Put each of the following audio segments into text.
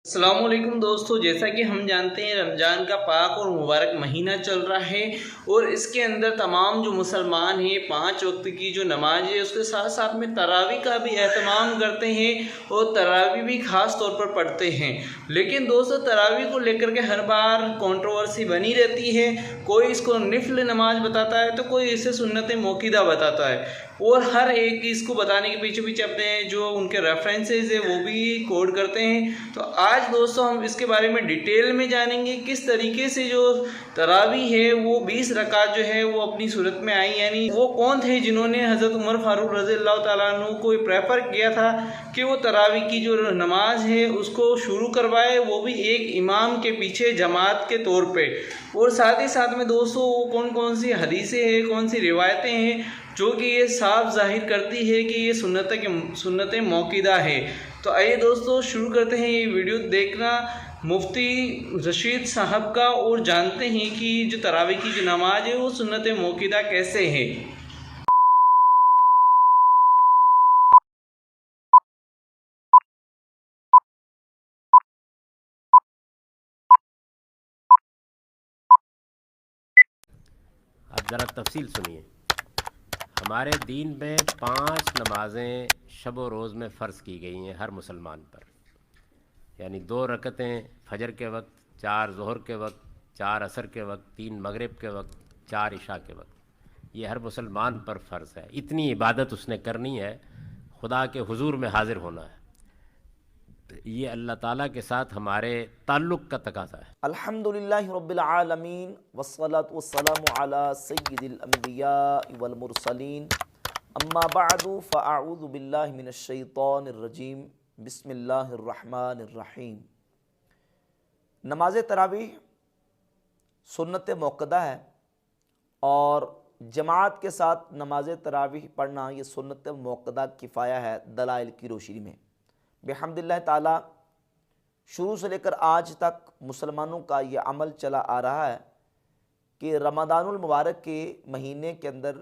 अस्सलामुअलैकुम दोस्तों, जैसा कि हम जानते हैं रमज़ान का पाक और मुबारक महीना चल रहा है और इसके अंदर तमाम जो मुसलमान हैं 5 वक्त की जो नमाज है उसके साथ साथ में तरावी का भी एहतमाम करते हैं और तरावी भी ख़ास तौर पर पढ़ते हैं। लेकिन दोस्तों, तरावी को लेकर के हर बार कंट्रोवर्सी बनी रहती है। कोई इसको निफिल नमाज बताता है तो कोई इसे सुन्नत मौक़िदा बताता है और हर एक इसको बताने के पीछे पीछे अपने जो उनके रेफरेंसेस है वो भी कोड करते हैं। तो आज दोस्तों हम इसके बारे में डिटेल में जानेंगे किस तरीके से जो तरावी है वो 20 रकात जो है वो अपनी सूरत में आई, यानी वो कौन थे जिन्होंने हज़रत उमर फारूक रज़ी अल्लाह तआला अन्हु को प्रेफर किया था कि वो तरावी की जो नमाज है उसको शुरू करवाए, वो भी एक इमाम के पीछे जमात के तौर पे। और साथ ही साथ में दोस्तों वो कौन कौन सी हदीसें हैं, कौन सी रिवायतें हैं जो कि ये साफ जाहिर करती है कि ये सुन्नत मौक़िदा है। तो आइए दोस्तों शुरू करते हैं ये वीडियो देखना मुफ्ती रशीद साहब का और जानते हैं कि जो तरावी की जो नमाज है वो सुन्नत मौक़िदा कैसे है। अब ज़रा तफसील सुनिए। हमारे दीन में 5 नमाज़ें शब व रोज़ में फ़र्ज़ की गई हैं हर मुसलमान पर, यानी 2 रकतें फ़जर के वक्त, 4 ज़ोहर के वक्त, 4 असर के वक्त, 3 मगरिब के वक्त, 4 इशा के वक्त। ये हर मुसलमान पर फ़र्ज़ है। इतनी इबादत उसने करनी है, खुदा के हुजूर में हाज़िर होना है। ये अल्लाह ताला के साथ हमारे ताल्लुक़ का तकाज़ा है। अल्हम्दुलिल्लाहि रब्बिल आलमीन वस्सलातु वस्सलामु अला सय्यिदिल अंबिया वल मुरसलीन अम्मा बअदु फ़अऊज़ु बिल्लाहि मिनश शैतानिर रजीम बिस्मिल्लाहिर रहमानिर रहीम। नमाज तरावीह सुन्नत मौक़दा है और जमात के साथ नमाज तरावीह पढ़ना ये सुन्नत मौक़दा किफ़ाया है दलाइल की रोशनी में। बिहम्दिल्लाह ताला शुरू से लेकर आज तक मुसलमानों का ये अमल चला आ रहा है कि रमज़ानुल मुबारक के महीने के अंदर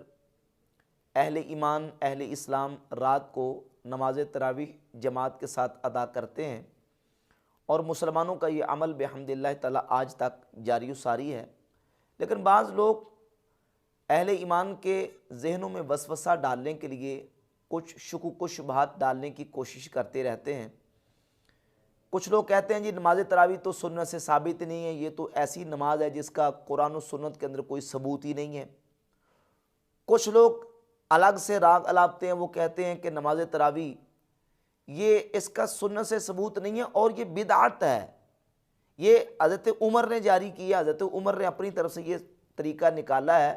अहले ईमान अहले इस्लाम रात को नमाज तरावीह जमात के साथ अदा करते हैं और मुसलमानों का ये अमल बिहम्दिल्लाह ताला आज तक जारी सारी है। लेकिन बाज़ लोग अहले ईमान के जहनों में वसवसा डालने के लिए कुछ शुकूक व शुबहात डालने की कोशिश करते रहते हैं। कुछ लोग कहते हैं जी नमाज तरावी तो सुन्नत से साबित नहीं है, ये तो ऐसी नमाज है जिसका कुरान और सुन्नत के अंदर कोई सबूत ही नहीं है। कुछ लोग अलग से राग अलापते हैं, वो कहते हैं कि नमाज तरावी ये इसका सुन्नत से सबूत नहीं है और ये बिदअत है, ये हज़रत उमर ने जारी किया, हज़रत उमर ने अपनी तरफ से ये तरीक़ा निकाला है,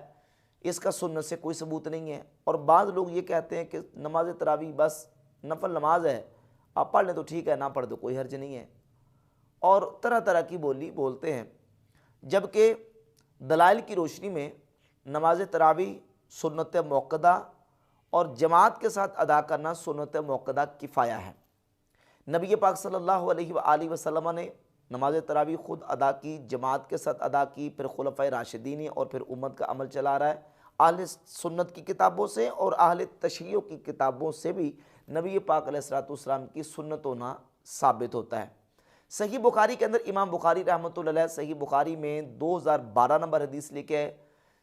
इसका सुन्नत से कोई सबूत नहीं है। और बाज़ लोग ये कहते हैं कि नमाज तरावी बस नफल नमाज है, आप पढ़ लें तो ठीक है, ना पढ़ दो कोई हर्ज नहीं है। और तरह तरह की बोली बोलते हैं, जबकि दलाइल की रोशनी में नमाज तरावी सुन्नत मौक़दा और जमात के साथ अदा करना सुन्नत मौक़दा किफ़ाया है। नबी पाक सल्लल्लाहु अलैहि वसल्लम ने नमाज तरावी ख़ुद अदा की, जमात के साथ अदा की, फिर खुलफ़ाए राशिदीन और फिर उम्मत का अमल चला रहा है। अहले सुन्नत की किताबों से और अहले तशय्यो की किताबों से भी नबी पाक अलैहिस्सलाम की सुन्नत होना साबित होता है। सही बुखारी के अंदर इमाम बुखारी रहमतुल्लाह अलैह सही बुखारी में 2012 नंबर हदीस लेके आए।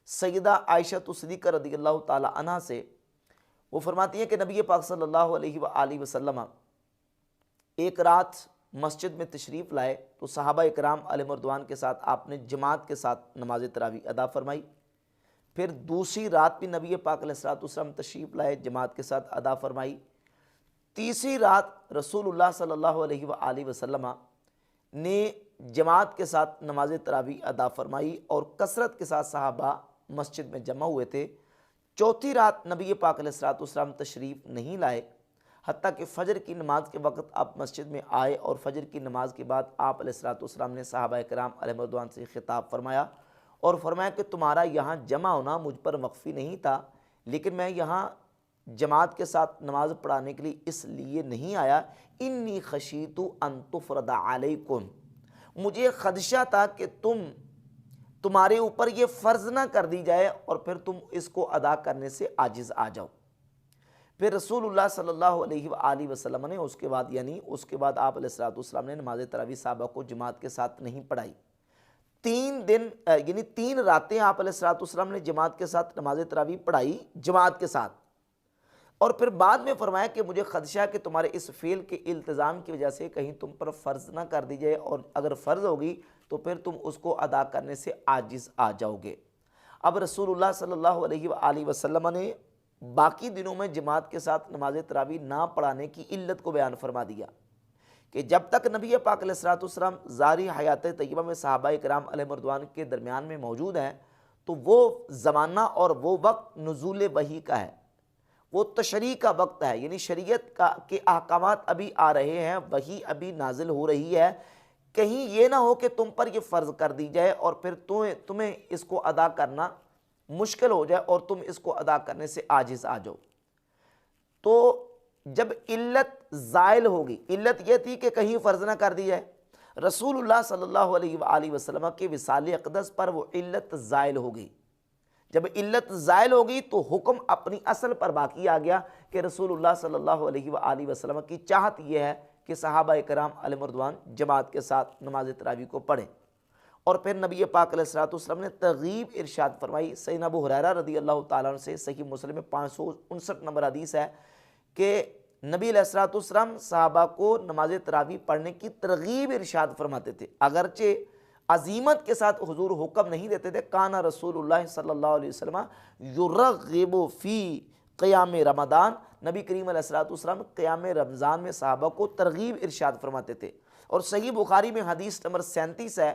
सैयदा आयशा सिद्दीक़ा रज़ियल्लाहु ताला अन्हा से वो फरमाती हैं कि नबी पाक सल्लल्लाहु अलैहि वसल्लम एक रात मस्जिद में तशरीफ़ लाए तो सहाबा इकराम अलैहिर्रिज़वान के साथ आपने जमात के साथ नमाज तरावी अदा फरमाई। फिर दूसरी रात भी नबी पाक अलैहिस्सलाम तशरीफ़ लाए, जमात के साथ अदा फरमाई। तीसरी रात रसूलुल्लाह सल्लल्लाहु अलैहि वसल्लम ने जमात के साथ नमाज तरावी अदा फरमाई और कसरत के साथ सहाबा मस्जिद में जमा हुए थे। चौथी रात नबी पाक अलैहिस्सलाम तशरीफ़ नहीं लाए, हत्ता कि फ़जर की नमाज के वक्त आप मस्जिद में आए और फ़जर की नमाज के बाद आप अलैहिस्सलाम ने सहाबा किराम अलैहिर्रिज़वान से खिताब फरमाया और फरमाया कि तुम्हारा यहाँ जमा होना मुझ पर मख्फ़ी नहीं था, लेकिन मैं यहाँ जमात के साथ नमाज पढ़ाने के लिए इसलिए नहीं आया, इन्नी खशीतु अन तुफ़रदा अलैकुम, मुझे खदशा था कि तुम्हारे ऊपर ये फ़र्ज़ ना कर दी जाए और फिर तुम इसको अदा करने से आजिज़ आ जाओ। फिर रसूलुल्लाह सल्लल्लाहु अलैहि वसल्लम ने उसके बाद आप अलैहिस्सलाम ने नमाज तरावी सहाबा को जमात के साथ नहीं पढ़ाई। 3 दिन यानी 3 रातें आप अलैहिस्सलाम ने जमात के साथ नमाज तरावी पढ़ाई जमात के साथ, और फिर बाद में फरमाया कि मुझे खदशा है कि तुम्हारे इस फेल के इल्तिज़ाम की वजह से कहीं तुम पर फ़र्ज़ ना कर दी जाए, और अगर फ़र्ज़ होगी तो फिर तुम उसको अदा करने से आजिज़ आ जाओगे। अब रसूलुल्लाह सल्लल्लाहु अलैहि वसल्लम ने बाकी दिनों में जमात के साथ नमाज तरावी ना पढ़ाने की इल्लत को बयान फरमा दिया कि जब तक नबी पाक अलैहिस्सलाम ज़ारी हयात तय्यबा में सहाबा इकराम अलैहिर्रिज़वान के दरमियान में मौजूद हैं, तो वो ज़माना और वो वक्त नुज़ूल वही का है, वो तशरी का वक्त है, यानी शरीयत के अहकामात अभी आ रहे हैं, वही अभी नाजिल हो रही है। कहीं ये ना हो कि तुम पर ये फ़र्ज़ कर दी जाए और फिर तुम्हें इसको अदा करना मुश्किल हो जाए और तुम इसको अदा करने से आजिज़ आ जाओ। तो जब इल्लत ज़ाइल होगी, इल्लत यह थी कि कहीं फ़र्ज़ ना कर दी जाए, रसूलुल्लाह सल्लल्लाहु अलैहि वसल्लम के विसाल अक़दस पर वो इल्लत ज़ाइल हो गई। जब इल्लत ज़ाइल होगी तो हुक्म अपनी असल पर बाकी आ गया कि रसूलुल्लाह सल्लल्लाहु अलैहि वसल्लम की चाहत यह है कि सहाबा इकराम अलैहिर्रिज़वान जमात के साथ नमाज तरावी को पढ़ें। और फिर नबी पाक अलैहिस्सलाम ने तरगीब इरशाद फरमाई। सैयदना अबू हुरैरा रज़ियल्लाहु ताला अन्हु से सही मुस्लिम में 559 नंबर हदीस है कि नबी अलैहिस्सलाम सहाबा को नमाज तरावी पढ़ने की तरगीब इरशाद फरमाते थे, अगरचे अजीमत के साथ हुजूर हुक्म नहीं देते थे। काना रसूलुल्लाह सल्लल्लाहु अलैहि वसल्लम युरग़िबु फ़ी क़ियाम रमज़ान, नबी करीम अलैहिस्सलाम क़ियाम रमज़ान में सहाबा को तरगीब इरशाद फरमाते थे। और सही बुखारी में हदीस नंबर 37 है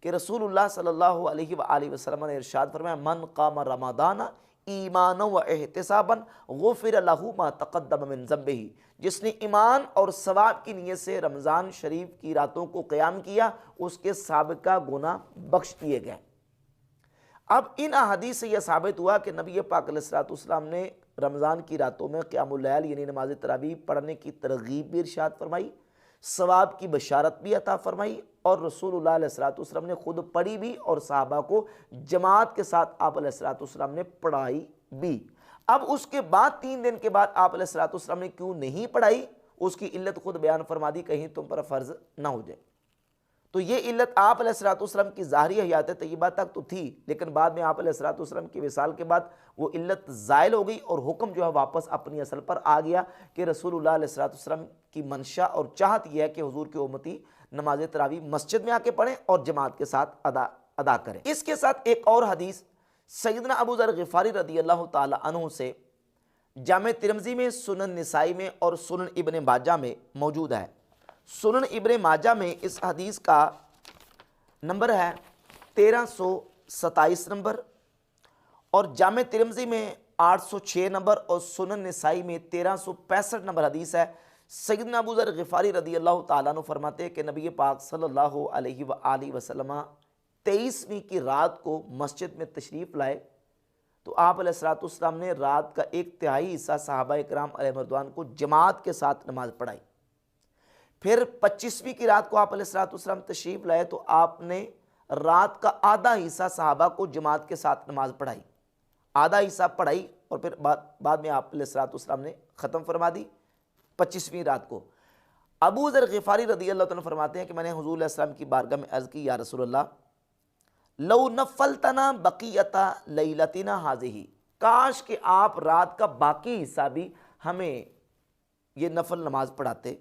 कि रसूलुल्लाह सल्लल्लाहु अलैहि वसल्लम ने इरशाद फरमाया, मन क़ाम रमज़ान ईमान व एहतिसाबन गुफ़िर लहू मा तक़द्दम मिन ज़ंबिही, जिसने ईमान और सवाब की नीयत से रमज़ान शरीफ की रातों को क़याम किया उसके साबिका गुनाह बख्श दिए गए। अब इन अहादीस से यह साबित हुआ कि नबी पाक अलैहिस्सलाम ने रमज़ान की रातों में क़यामुल लैल यानी नमाज तरावी पढ़ने की तरगीब भी इरशाद फरमाई, सवाब की बशारत भी अता फरमाई, और रसूलुल्लाह अलैहिस्सलाम ने खुद पढ़ी भी और सहाबा को जमात के साथ आप अलैहिस्सलाम ने पढ़ाई भी। अब उसके बाद 3 दिन के बाद आप अलैहिस्सलाम ने क्यों नहीं पढ़ाई, उसकी इल्लत खुद बयान फरमा दी, कहीं तुम पर फ़र्ज़ ना हो जाए। तो ये इल्लत आप अलैहिस्सलाम की ज़ाहिरी हयात तय्यबा तक तो थी, लेकिन बाद में आप अलैहिस्सलाम के विसाल के बाद वो इल्लत ज़ाइल हो गई और हुक्म जो है वापस अपनी असल पर आ गया कि रसूलुल्लाह अलैहिस्सलाम की मंशा और चाहत यह है कि हुजूर के उम्मती नमाज तरावी मस्जिद में आके पढ़ें और जमात के साथ अदा करें। इसके साथ एक और हदीस सैयदना अबू ज़र ग़िफ़ारी रज़ियल्लाहु ताला अन्हु से जामे तिरमिज़ी में, सुनन निसाई में और सुनन इब्न माजा में मौजूद है। सुनन इब्न माजा में इस हदीस का नंबर है 1327 नंबर, और जामे तिरमिज़ी में 806 नंबर और सुनन निसाई में 1365 नंबर हदीस है। सैयदना अबू ज़र ग़िफ़ारी रज़ियल्लाहु ताला अन्हु फरमाते हैं कि नबी पाक सल्लल्लाहु अलैहि वसल्लम 23वीं की रात को मस्जिद में तशरीफ़ लाए, तो आप अलैहिस्सलाम ने रात का 1/3 हिस्सा सहाबा इकराम अलैहिर्रिज़वान को जमात के साथ नमाज पढ़ाई। फिर 25वीं की रात को आप अलैहिस्सलाम तशरीफ़ लाए तो आपने रात का आधा हिस्सा सहाबा को जमात के साथ नमाज पढ़ाई, आधा हिस्सा पढ़ाई और फिर बाद में आप अलैहिस्सलाम ने ख़त्म फरमा दी 25वीं रात को। अबू ज़र ग़िफ़ारी रज़ियल्लाहु अन्हु फरमाते हैं कि मैंने हुज़ूर अलैहिस्सलाम की बारगाह में अर्ज़ की, या रसूलल्लाह लौ नफ़लतना बक़ियता लैलतिना हाज़िही, काश कि आप रात का बाकी हिस्सा भी हमें ये नफल नमाज पढ़ाते।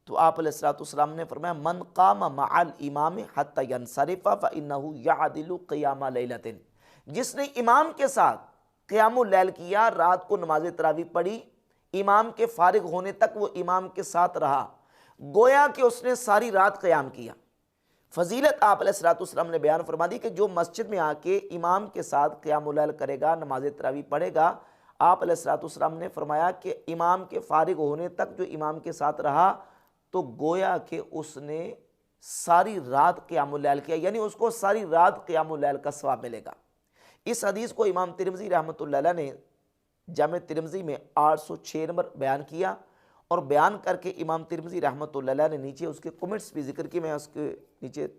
तो आप अलैहिस्सलाम ने फरमाया, मन क़ाम मअल इमाम हत्ता यनसरिफ़ा फ़इन्नहु यअदिलु क़ियाम लैलतिन, जिसने इमाम के साथ क़ियामुल लैल किया, रात को नमाज तरावी पढ़ी, इमाम के फारिग होने तक वो इमाम के साथ रहा, गोया कि उसने सारी रात क़याम किया। फजीलत आप अलैहिस्सलाम ने बयान फरमा दी कि जो मस्जिद में आके इमाम के साथ क़ियामुल लैल करेगा, नमाज तरावी पढ़ेगा, आप अलैहिस्सलाम ने फरमाया कि इमाम के फारिग होने तक जो इमाम के साथ रहा तो गोया कि उसने सारी रात क़ियामुल लैल किया, यानी उसको सारी रात क़ियामुल लैल का सवाब मिलेगा। इस हदीस को इमाम तिरमिज़ी रहमतुल्लाह अलैह ने जामे तिरमिज़ी में 806 नंबर बयान किया, और बयान करके इमाम तिरमिज़ी रहमतुल्लाह अलैह ने नीचे उसके कमेंट्स भी जिक्र किए। मैं उसके नीचे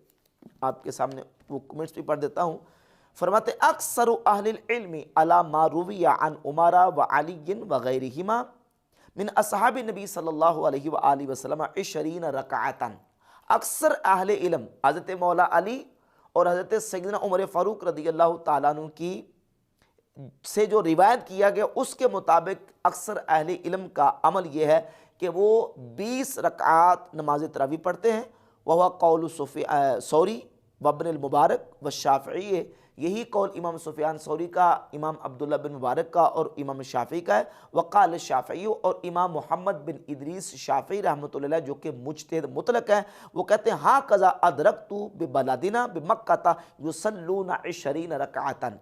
आपके सामने वो कमेंट्स भी पढ़ देता हूँ। फरमाते अक्सर अहलिल इल्मी अला मा रुविया अन उमारा व अली व गैरिहिमा मिन असहाबी नबी सल्लल्लाहु अलैहि व आलिहि वसल्लम 20 रकाअतन। अक्सर अहले इल्म हज़रत मौला अली और हज़रत सैयदना उमर फ़ारूक रदियल्लाहु ताला अन्हु की से जो रिवायत किया गया उसके मुताबिक अक्सर अहले इल्म का अमल यह है कि वो 20 रकात नमाज तरावी पढ़ते हैं। वह कौल सौरी वब्न मुबारक व शाफ़ई, यही कौल इमाम सुफियान सौरी का, इमाम अब्दुल्ला बिन मुबारक का और इमाम शाफ़ी का है। वक़ाल शाफ़ई, और इमाम मोहम्मद बिन इदरीस शाफ़ी रहमतुल्लाह जो कि मुज्तहिद मुतलक है, वो कहते हैं हाँ कज़ा अदरकतु बिबलदिना बिमक्का युसल्लूना 20 रकातन।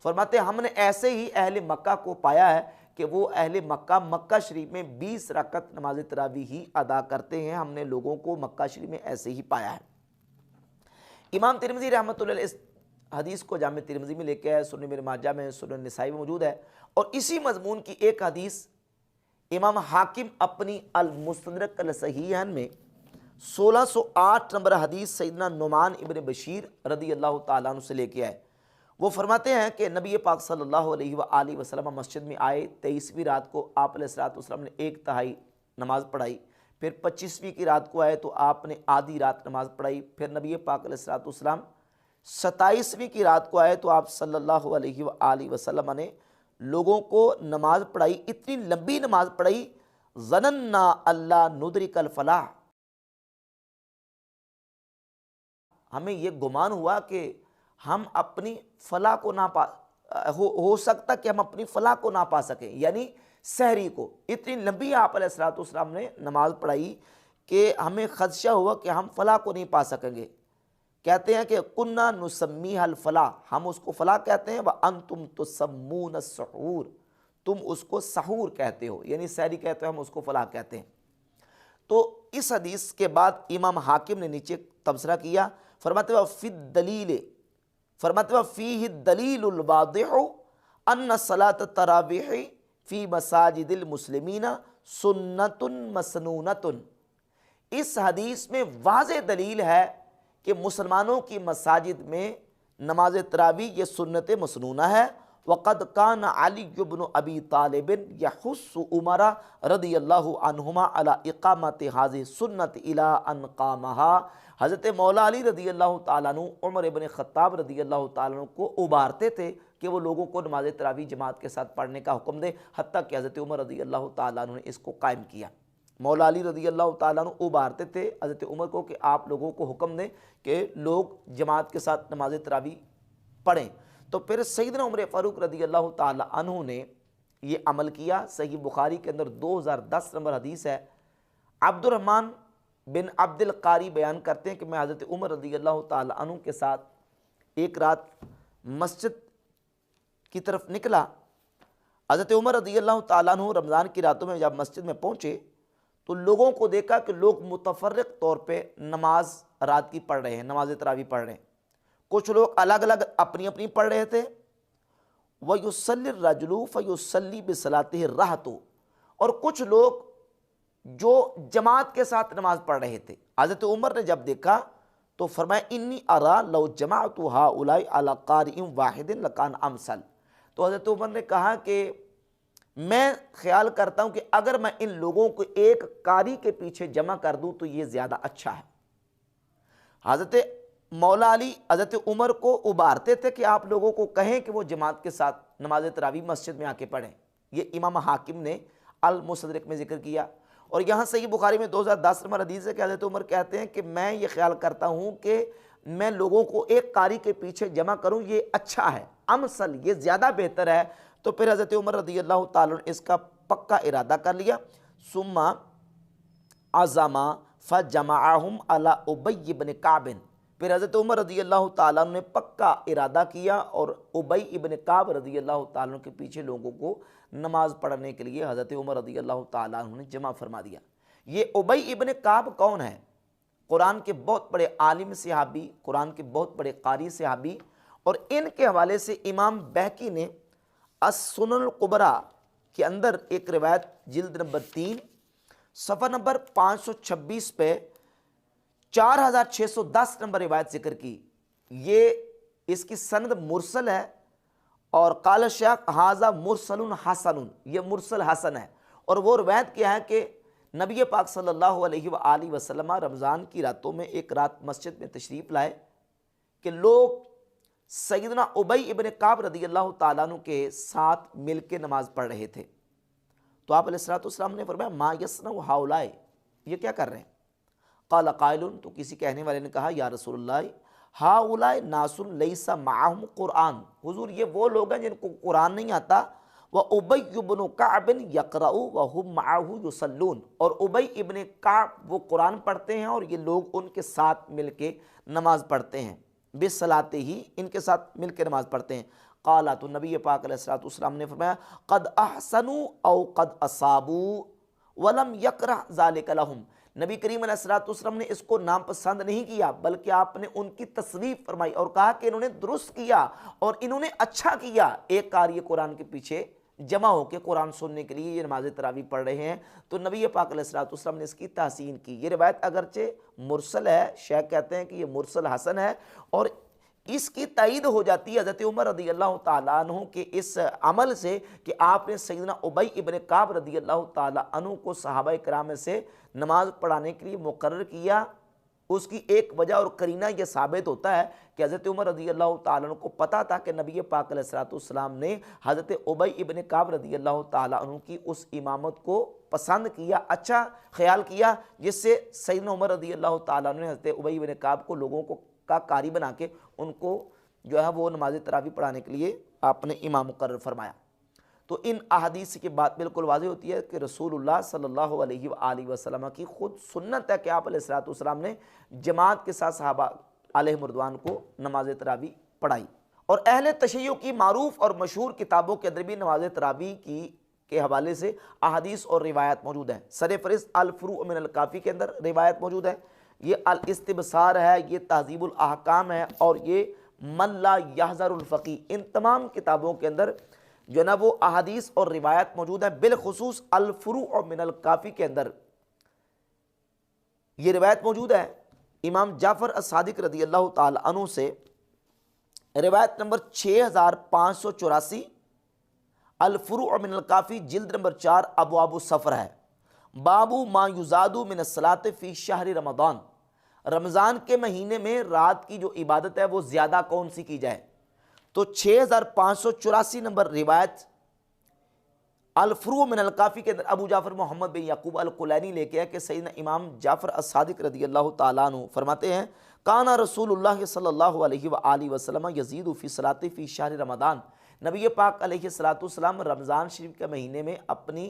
फरमाते हमने ऐसे ही अहले मक्का को पाया है कि वो अहले मक्का शरीफ में 20 रकत नमाज तरावी ही अदा करते हैं। हमने लोगों को मक्का शरीफ में ऐसे ही पाया है। इमाम तिरमिज़ी रहमतुल्लाह इस हदीस को जामे तिरमिज़ी में लेके आए, सुनन इब्न माजा में, सुनन निसाई में मौजूद है। और इसी मजमून की एक हदीस इमाम हाकिम अपनी अल मुस्तदरक अल सहीहन में 1608 नंबर हदीस सैयदना नुमान इब्न बशीर रदियल्लाहु ताला अन्हु से लेके आए। वो फरमाते हैं कि नबी पाक सल्लल्लाहु अलैहि व आलिहि वसल्लम मस्जिद में आए। 23वीं रात को आप अलैहिस्सलाम ने 1/3 नमाज पढ़ाई। फिर 25वीं की रात को आए तो आपने आधी रात नमाज पढ़ाई। फिर नबी पाक अलैहिस्सलाम 27वीं की रात को आए तो आप सल्लल्लाहु अलैहि व आलिहि वसल्लम ने लोगों को नमाज पढ़ाई। इतनी लंबी नमाज पढ़ाई, ज़नन्ना अल्लाह नुदरिकल फलाह, हमें यह गुमान हुआ कि हम अपनी फलाह को ना पा हो सकता कि हम अपनी फलाह को ना पा सकें, यानी सहरी को। इतनी लंबी आप अलैहिस्सलाम ने नमाज पढ़ाई कि हमें खदशा हुआ कि हम फलाह को नहीं पा सकेंगे। कहते हैं कि कुन्ना नुसम्मी हल फलाह, हम उसको फलाह कहते हैं, व अंतुम तुसम्मून सहूर, तुम उसको सहूर कहते हो, यानी सहरी कहते हो, हम उसको फलाह कहते हैं। तो इस हदीस के बाद इमाम हाकिम ने नीचे तबसरा किया, फरमाते हुए फिद दलील, फरमाते हुए फ़ीहि दलीलुल वादिहु अन्ना सलात तरावीह फ़ी मसाजिदिल मुस्लिमीना सुन्नतुन मसनूनतुन। इस हदीस में वाज़ेह दलील है कि मुसलमानों की मसाजिद में नमाज तरावी ये सुन्नत मसनूना है। वक़द कान अली इब्न अबी तालिब यहुस्सु उमरा रदियल्लाहु अन्हुमा अला इक़ामति हाज़िहि सुन्नत इला अन क़ामहा। हज़रत मौला अली रदियल्लाहु ताला अन्हु उमर इब्न ख़त्ताब रदियल्लाहु ताला अन्हु को उबारते थे कि वो लोगों को नमाज तरावी जमात के साथ पढ़ने का हुक्म दे, हत्ता कि हज़रत उमर रदियल्लाहु ताला अन्हु ने इसको कायम किया। मौला अली रदियल्लाहु ताला अन्हु उबारते थे हज़रत उमर को कि आप लोगों को हुक्म दें कि लोग जमात के साथ नमाज तरावी पढ़ें। तो फिर सैयदना उमर फ़ारूक रदियल्लाहु ताला अन्हु ने ये अमल किया। सही बुखारी के अंदर 2010 नंबर हदीस है। अब्दुर्रहमान बिन अब्दुल कारी बयान करते हैं कि मैं हज़रत उमर रदियल्लाहु ताला अन्हु के साथ एक रात मस्जिद की तरफ निकला। हज़रत उमर रदियल्लाहु ताला अन्हु रमज़ान की रातों में जब मस्जिद में पहुँचे तो लोगों को देखा कि लोग मुतफर्रिक तौर पे नमाज रात की पढ़ रहे हैं, नमाज तरावी पढ़ रहे हैं। कुछ लोग अलग अलग अपनी अपनी पढ़ रहे थे। व युसल्ली रजुलु फ़युसल्ली बिसलातिहि रहतु, और कुछ लोग जो जमात के साथ नमाज पढ़ रहे थे। हज़रत उमर ने जब देखा तो फरमाया इन्नी अरा लौ जमाअतु हाउलाई अला क़ारिइन वाहिदिन लकान अमसल। तो हज़रत उमर ने कहा कि मैं ख्याल करता हूँ कि अगर मैं इन लोगों को एक कारी के पीछे जमा कर दूँ तो ये ज़्यादा अच्छा है। हज़रत मौला अली हज़रत उमर को उबारते थे कि आप लोगों को कहें कि वो जमात के साथ नमाज तरावी मस्जिद में आके पढ़ें। ये इमाम हाकिम ने अल मुस्तदरक में जिक्र किया। और यहाँ सही बुखारी में 2010 नंबर हदीस है कि हज़रत उमर कहते हैं कि मैं ये ख्याल करता हूँ कि मैं लोगों को एक कारी के पीछे जमा करूँ, ये अच्छा है, अमसल ये ज़्यादा बेहतर है। तो फिर हज़रत उमर रदियल्लाहु ताला ने इसका पक्का इरादा कर लिया। सुम्मा अज़मा फ़जमाअहुम अला उबय इब्न काब। फिर हज़रत उमर रदियल्लाहु ताला ने पक्का इरादा किया और उबय इब्न काब रदियल्लाहु ताला के पीछे लोगों को नमाज पढ़ने के लिए हज़रत उमर रदियल्लाहु ताला ने जमा फरमा दिया। ये उबय इब्न काब कौन है? कुरान के बहुत बड़े आलिम सहाबी, कुरान के बहुत बड़े कारी सहाबी। और इनके हवाले से इमाम बहकी ने अस-सुनन कुबरा के अंदर एक रिवायत जिल्द नंबर 3 सफ़ा नंबर 526 पे 4610 नंबर रिवायत जिक्र की। ये इसकी सनद मुरसल है। और काल शेख हाजा मुरसलुन हसनुन, ये मुरसल हसन है। और वो रवायत क्या है कि नबी पाक सल्लल्लाहु अलैहि वसल्लम रमज़ान की रातों में एक रात मस्जिद में तशरीफ़ लाए कि लोग सैयदना उबई इब्न काब रदियल्लाहु ताला अन्हु के साथ मिल के नमाज पढ़ रहे थे। तो आप अलैहिस्सलाम ने फरमाया मा यसनउ हाउलाए, ये क्या कर रहे हैं? क़ाल क़ाइलुन, तो किसी कहने वाले ने कहा या रसूलल्लाह हाउलाए नासुन लैसा माअहुम कुरान, हुजूर ये वो लोग हैं जिनको कुरान नहीं आता। व उबई इब्न काब यक़रउ व हुम माअहु युसल्लून, और उबई इब्न काब वो कुरान पढ़ते हैं और ये लोग उनके साथ मिल के नमाज पढ़ते हैं, बिसलाते ही इनके साथ मिल के नमाज पढ़ते हैं। क़ाला, तो नबी पाक अलैहिस्सलाम ने फरमाया क़द अहसनु औ क़द असाबू वलम यकरह ज़ालिका लहुम, नबी करीम अलैहिस्सलाम ने इसको नापसंद नहीं किया बल्कि आपने उनकी तस्रीफ फरमाई और कहा कि इन्होंने दुरुस्त किया और इन्होंने अच्छा किया। एक कार्य कुरान के पीछे जमा होकर कुरान सुनने के लिए ये नमाज तरावी पढ़ रहे हैं। तो नबी पाक अलैहिस्सलाम ने इसकी तहसीन की। ये रिवायत अगरचे मुरसल है, शेख कहते हैं कि ये मुरसल हसन है, और इसकी तायीद हो जाती है हज़रत उमर रदियल्लाहु ताला अन्हु के इस अमल से कि आपने सैयदना उबई इब्न काब रदियल्लाहु ताला अन्हु को सहाबा किराम में से नमाज पढ़ाने के लिए मुकर्रर किया। उसकी एक वजह और करीना यह साबित होता है कि हज़रत उमर रदियल्लाहु ताला अन्हु को पता था कि नबी पाक अलैहिस्सलाम ने हज़रत उबई इब्न काब रदियल्लाहु ताला अन्हु की उस इमामत को पसंद किया, अच्छा ख्याल किया, जिससे सैयदना उमर रदियल्लाहु ताला अन्हु ने हज़रत उबई इब्न काब को लोगों को का कारी बना के उनको जो है वो नमाज तरावी पढ़ाने के लिए आपने इमाम मुकर्रर फरमाया। तो इन अहादीस की बात बिल्कुल वाज़ेह होती है कि रसूलुल्लाह सल्लल्लाहु अलैहि वसल्लम की खुद सुन्नत है कि आप अलैहिस्सलाम ने जमात के साथ सहाबा अलैहिम रिदवान को नमाज तरावी पढ़ाई। और अहले तशय्युअ की मारूफ और मशहूर किताबों के अंदर भी नमाज तरावी की के हवाले से अहादीस और रिवायत मौजूद है। सर फरिस्त अल फुरू मिन अल काफ़ी के अंदर रिवायत मौजूद है, ये अल इस्तिबसार है, ये तहज़ीबुल अहकाम है, और ये मन ला यहज़रुल फ़क़ी, इन तमाम किताबों के अंदर जो ना वो अहादीस और रिवायत मौजूद है। बिलखुसूस अल फुरू और मिनल काफ़ी के अंदर ये रिवायत मौजूद है इमाम जाफ़र अस-सादिक रदियल्लाहु ताला अन्हु से, रिवायत नंबर 6584, अल फुरू और मिनल काफ़ी जिल्द नंबर 4 अबवाबु सफ़र है। बाबू मा युज़ादु मिन अस्सलात फ़ी शहर रमज़ान, रमज़ान के महीने में रात की जो इबादत है वो ज़्यादा कौन सी की जाए। तो 6584 नंबर रिवायत अल फुरू मिन अल काफ़ी के अंदर अबू जाफ़र मोहम्मद बिन याकूब अल कुलैनी लेके है कि सैयदना इमाम जाफ़र अस-सादिक रदियल्लाहु ताला अन्हु फरमाते हैं काना रसूलुल्लाह सल्लल्लाहु अलैहि वसल्लम यज़ीदु फ़ी सलाति फ़ी शहर रमज़ान, नबी पाक अलैहिस्सलाम रमज़ान शरीफ के महीने में अपनी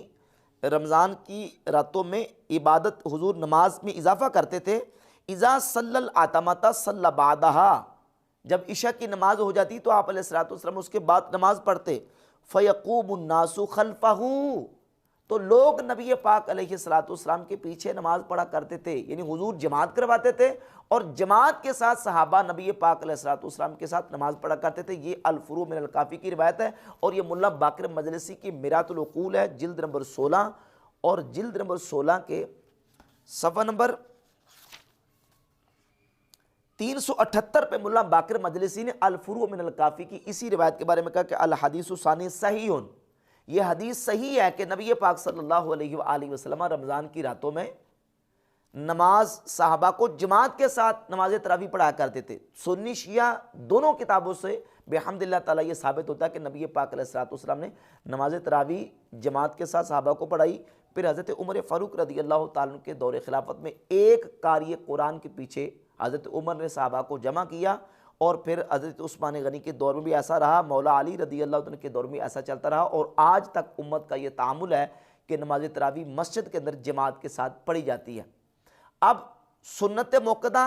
रमज़ान की रातों में इबादत हुजूर नमाज में इजाफ़ा करते थे। इज़ा सल्लल आतमता सल्ला बादहा, जब इशा की नमाज हो जाती तो आप अलैहिस्सलाम उसके बाद नमाज पढ़ते। फ़यक़ूमुन नासु खल्फ़हू, तो लोग नबी पाक अलैहिस्सलाम के पीछे नमाज पढ़ा करते थे, यानी हुजूर जमात करवाते थे और जमात के साथ सहाबा नबी पाक अलैहिस्सलाम के साथ नमाज पढ़ा करते थे। ये अल फुरू मिन अल काफ़ी की रिवायत है और ये मुल्ला बाक़िर मजलिसी की मिरातुल उक़ूल है, जिल्द नंबर 16 और जिल्द नंबर 16 के सफ़ा नंबर 378 पे मुल्ला बाक़िर मजलिसी ने अल फुरू मिन अल काफ़ी की इसी रिवायत के बारे में कहा कि अल हदीसु सानी सहीहुन, ये हदीस सही है कि नबी पाक सल्लल्लाहु अलैहि वसल्लम रमज़ान की रातों में नमाज सहाबा को जमात के साथ नमाज तरावी पढ़ाया करते थे। सुन्नी शिया दोनों किताबों से बिहम्दिल्लाह ताला ये साबित होता है कि नबी पाक अलैहिस्सलाम ने नमाज तरावी जमात के साथ सहाबा को पढ़ाई। फिर हज़रत उमर फ़ारूक रदियल्लाहु ताला के दौर खिलाफत में एक कार्य कुरान के पीछे हज़रत उमर ने सहाबा को जमा किया, और फिर हज़रत उस्मान गनी के दौर में भी ऐसा रहा, मौला अली रदियल्लाहु अन्हु के दौर में ऐसा चलता रहा, और आज तक उम्मत का ये तामुल है कि नमाज तरावी मस्जिद के अंदर जमात के साथ पढ़ी जाती है। अब सुन्नत मौक़दा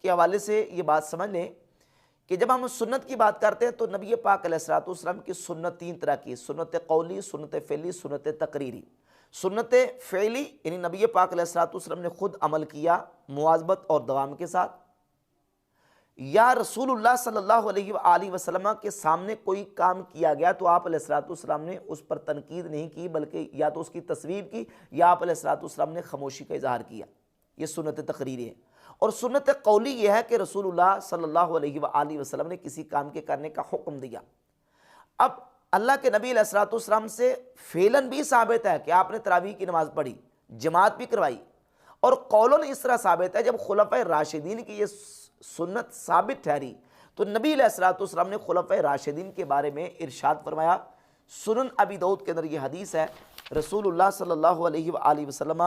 के हवाले से ये बात समझ लें कि जब हम सुन्नत की बात करते हैं तो नबी पाक अलैहिस्सलाम की सुन्नत 3 तरह की, सुन्नत कौली, सुन्नत फ़ेली, सुन्नत तकरीरी। सुन्नत फ़ेली यानी नबी पाक अलैहिस्सलाम ने खुद अमल किया मुवाज़बत और दवाम के साथ, या रसूलुल्लाह सल्लल्लाहु अलैहि वसल्लम के सामने कोई काम किया गया तो आप अलैहिस्सलाम ने उस पर तनकीद नहीं की बल्कि या तो उसकी तस्वीर की या आप अलैहिस्सलाम ने खामोशी का इजहार किया, ये सुन्नत तकरीरी है। और सुन्नत कौली यह है कि रसूलुल्लाह सल्लल्लाहु अलैहि वसल्लम ने किसी काम के करने का हुक्म दिया। अब अल्लाह के नबी अलैहिस्सलाम से फेलन भी साबित है कि आपने तरावीह की नमाज़ पढ़ी, जमात भी करवाई, और कौलन इस तरह साबित है जब खुलफ़ाए राशिदीन की ये सुन्नत साबित ठहरी तो नबी अलैहिस्सलाम ने खुलफ़ाए राशिदीन के बारे में इरशाद फरमाया। सुनन अबी दाऊद के अंदर ये हदीस है, रसूलुल्लाह सल्लल्लाहु अलैहि वसल्लम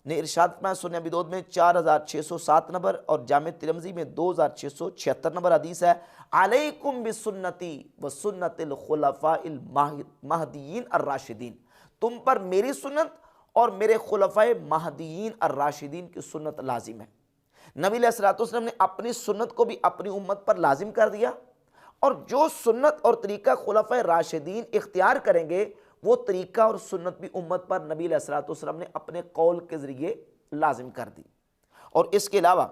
ने इरशाद फरमाया, सुनन अबी दाऊद में 4607 नंबर और जामे तिरमिज़ी में 2676 नंबर हदीस है, अलैकुम बिसुन्नती व सुन्नतिल खुलफ़ाइल महदीयीन अर्राशिदीन, तुम पर मेरी सुन्नत और मेरे खुलफ़ाए महदीयीन अर्राशिदीन की सुन्नत लाजिम है। नबी अलैहिस्सलाम ने अपनी सुन्नत को भी अपनी उम्मत पर लाजिम कर दिया, और जो सुन्नत और तरीका खुलफ़ाए राशिदीन इख्तियार करेंगे वो तरीका और सुन्नत भी उम्मत पर नबी अलैहिस्सलाम ने अपने कौल के ज़रिए लाजिम कर दी। और इसके अलावा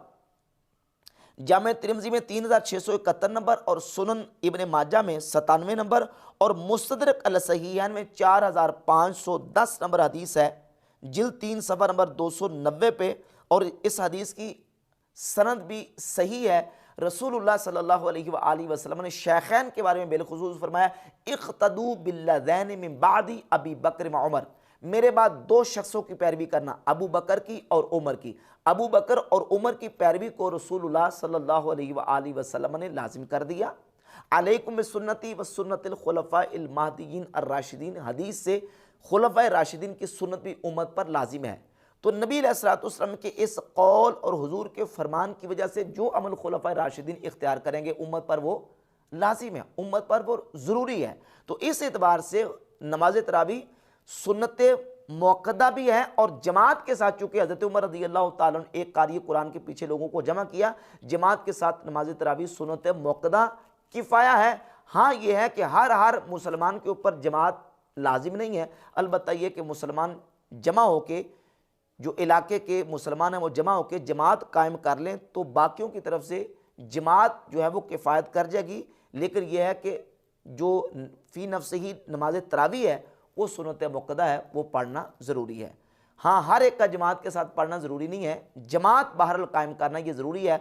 जामे तिरमिज़ी में 3671 नंबर और सुनन इब्ने माजा में 97 नंबर और मुस्तदरक अल सहीहैन में 4510 नंबर हदीस है, जिल्द 3 सफ़ा नंबर 290 पे, और इस हदीस की सनद भी सही है। रसूलुल्लाह सल्लल्लाहु अलैहि वसल्लम ने शेखैन के बारे में बिलखुसूस फरमाया, इक़्तदू बिल्लज़ैनि मिन बादी अबी बकर व उमर, मेरे बाद दो शख्सों की पैरवी करना, अबू बकर की और उमर की। अबू बकर और उमर की पैरवी को रसूलुल्लाह सल्लल्लाहु अलैहि वसल्लम ने लाजिम कर दिया। अलैकुम बिसुन्नती व सुन्नतिल खुलफ़ाइल महदीयीन अर्राशिदीन, हदीस से खुलफ़ाए राशिदीन की सुन्नत भी उम्मत पर लाजिम है। तो नबी अलैहिस्सलाम के इस कौल और हुजूर के फरमान की वजह से जो अमल खुलफ़ाए राशिदीन इख्तियार करेंगे उम्मत पर वो लाजिम है, उम्मत पर वो ज़रूरी है। तो इस एतबार से नमाज तरावी सुन्नत मौक़दा भी है, और जमात के साथ, चूँकि हज़रत उमर रज़ियल्लाहु ताला अन्हु एक कारी कुरान के पीछे लोगों को जमा किया, जमात के साथ नमाज तरावी सुन्नत मौक़दा किफ़ाया है। हाँ, ये है कि हर मुसलमान के ऊपर जमात लाजिम नहीं है, अलबत्ता ये कि मुसलमान जमा होके, जो इलाके के मुसलमान हैं वो जमा होकर जमात कायम कर लें तो बाकियों की तरफ से जमात जो है वो किफ़ायत कर जाएगी। लेकिन यह है कि जो फ़ी नफ्स ही नमाज तरावी है वो सुन्नत मुक़द्दा है, वो पढ़ना ज़रूरी है। हाँ, हर एक का जमात के साथ पढ़ना ज़रूरी नहीं है, जमात बहरहाल कायम करना ये ज़रूरी है।